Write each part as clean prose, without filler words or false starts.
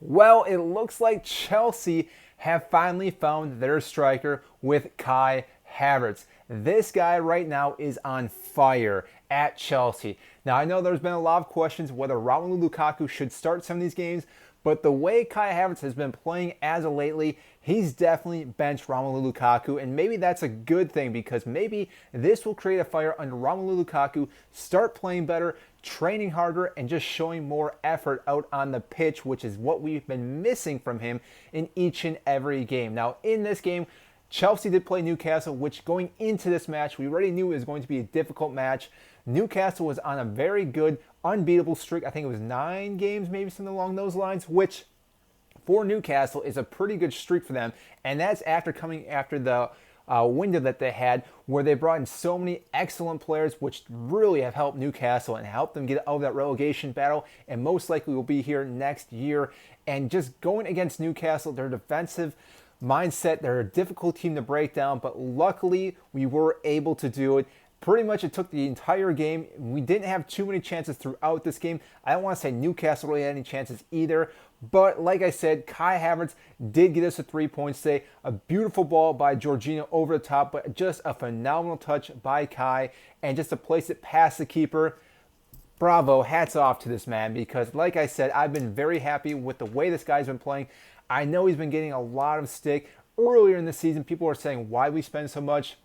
Well, it looks like Chelsea have finally found their striker with Kai Havertz. This guy right now is on fire at Chelsea. Now, I know there's been a lot of questions whether Romelu Lukaku should start some of these games, but the way Kai Havertz has been playing as of lately, he's definitely benched Romelu Lukaku, and maybe that's a good thing because maybe this will create a fire under Romelu Lukaku, start playing better, training harder, and just showing more effort out on the pitch, which is what we've been missing from him in each and every game. Now, in this game, Chelsea did play Newcastle, which going into this match, we already knew it was going to be a difficult match. Newcastle was on a very good, unbeatable streak. I think it was 9 games, maybe something along those lines, which for Newcastle is a pretty good streak for them. And that's after coming after the window that they had where they brought in so many excellent players, which really have helped Newcastle and helped them get out of that relegation battle, and most likely will be here next year. And just going against Newcastle, their defensive mindset, they're a difficult team to break down, but luckily we were able to do it. Pretty much it took the entire game. We didn't have too many chances throughout this game. I don't want to say Newcastle really had any chances either. But like I said, Kai Havertz did get us a 3 points today. A beautiful ball by Jorginho over the top, but just a phenomenal touch by Kai. And just to place it past the keeper, bravo, hats off to this man. Because like I said, I've been very happy with the way this guy's been playing. I know he's been getting a lot of stick. Earlier in the season, people were saying, why we spend so much?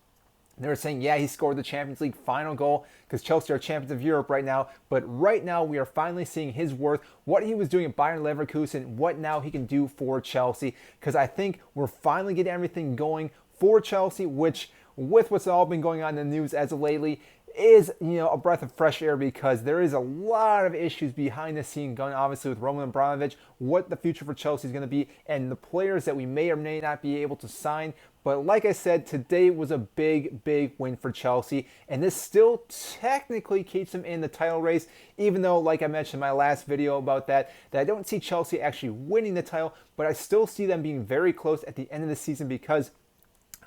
They were saying, yeah, he scored the Champions League final goal because Chelsea are champions of Europe right now. But right now, we are finally seeing his worth, what he was doing at Bayern Leverkusen, what now he can do for Chelsea. Because I think we're finally getting everything going for Chelsea, which, with what's all been going on in the news as of lately, is, a breath of fresh air because there is a lot of issues behind the scene going obviously with Roman Abramovich, what the future for Chelsea is going to be, and the players that we may or may not be able to sign. But like I said, today was a big, big win for Chelsea, and this still technically keeps them in the title race, even though, like I mentioned in my last video about that I don't see Chelsea actually winning the title, but I still see them being very close at the end of the season because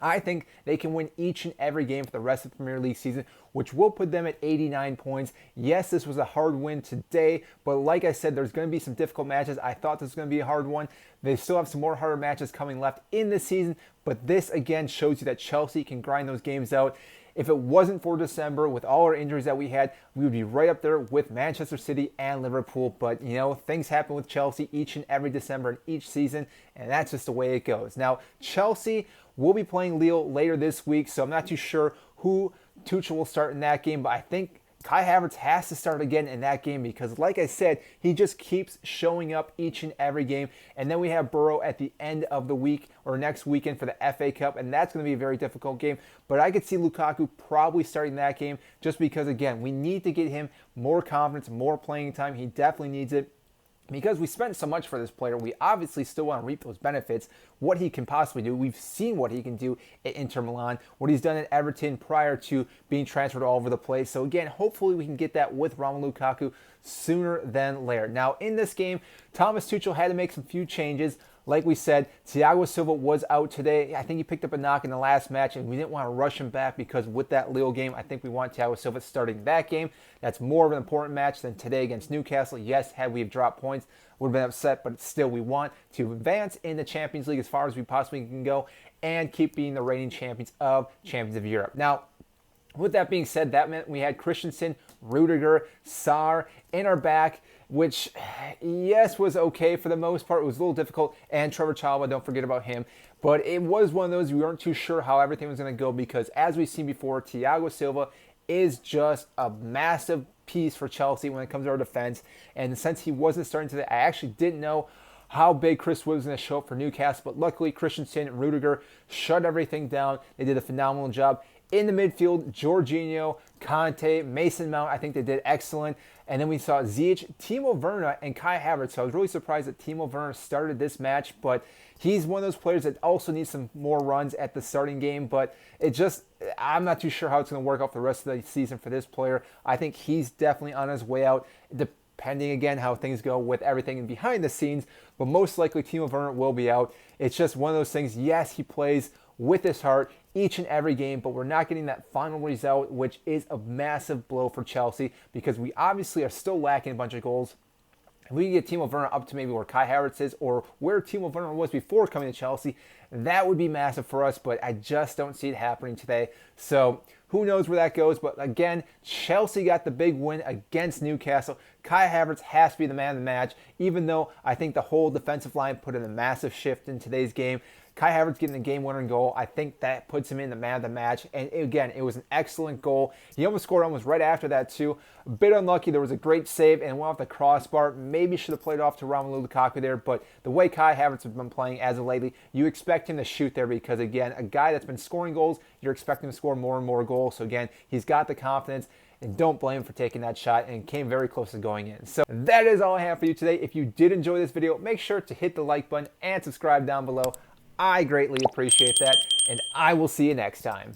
I think they can win each and every game for the rest of the Premier League season, which will put them at 89 points. Yes, this was a hard win today, but like I said, there's going to be some difficult matches. I thought this was going to be a hard one. They still have some more harder matches coming left in the season, but this again shows you that Chelsea can grind those games out. If it wasn't for December, with all our injuries that we had, we would be right up there with Manchester City and Liverpool. But, things happen with Chelsea each and every December and each season, and that's just the way it goes. Now, Chelsea will be playing Lille later this week, so I'm not too sure who Tuchel will start in that game, but I think Kai Havertz has to start again in that game because, like I said, he just keeps showing up each and every game. And then we have Borough at the end of the week or next weekend for the FA Cup, and that's going to be a very difficult game. But I could see Lukaku probably starting that game just because, again, we need to get him more confidence, more playing time. He definitely needs it. Because we spent so much for this player, we obviously still want to reap those benefits, what he can possibly do. We've seen what he can do at Inter Milan, what he's done at Everton prior to being transferred all over the place. So again, hopefully we can get that with Romelu Lukaku sooner than later. Now in this game, Thomas Tuchel had to make some few changes. Like we said, Thiago Silva was out today. I think he picked up a knock in the last match, and we didn't want to rush him back because with that Lille game, I think we want Thiago Silva starting that game. That's more of an important match than today against Newcastle. Yes, had we have dropped points, would have been upset, but still we want to advance in the Champions League as far as we possibly can go and keep being the reigning champions of Europe. Now, with that being said, that meant we had Christensen, Rudiger, Sarr in our back, which, yes, was okay for the most part. It was a little difficult. And Trevor Chalobah, don't forget about him. But it was one of those we weren't too sure how everything was going to go because, as we've seen before, Thiago Silva is just a massive piece for Chelsea when it comes to our defense. And since he wasn't starting today, I actually didn't know how big Chris Wood was going to show up for Newcastle. But luckily, Christensen and Rudiger shut everything down. They did a phenomenal job. In the midfield, Jorginho, Conte, Mason Mount, I think they did excellent. And then we saw Ziyech, Timo Werner, and Kai Havertz. So I was really surprised that Timo Werner started this match, but he's one of those players that also needs some more runs at the starting game. But I'm not too sure how it's going to work out for the rest of the season for this player. I think he's definitely on his way out, depending again how things go with everything behind the scenes. But most likely Timo Werner will be out. It's just one of those things. Yes, he plays with his heart each and every game, but we're not getting that final result, which is a massive blow for Chelsea because we obviously are still lacking a bunch of goals. we can get Timo Werner up to maybe where Kai Havertz is or where Timo Werner was before coming to Chelsea, that would be massive for us, but I just don't see it happening today. So who knows where that goes, but again, Chelsea got the big win against Newcastle. Kai Havertz has to be the man of the match, even though I think the whole defensive line put in a massive shift in today's game. Kai Havertz getting the game-winning goal, I think that puts him in the man of the match. And again, it was an excellent goal. He almost scored almost right after that too. A bit unlucky. There was a great save and went off the crossbar. Maybe should have played off to Romelu Lukaku there. But the way Kai Havertz has been playing as of lately, you expect him to shoot there because, again, a guy that's been scoring goals, you're expecting him to score more and more goals. So, again, he's got the confidence. And don't blame him for taking that shot, and came very close to going in. So that is all I have for you today. If you did enjoy this video, make sure to hit the like button and subscribe down below. I greatly appreciate that, and I will see you next time.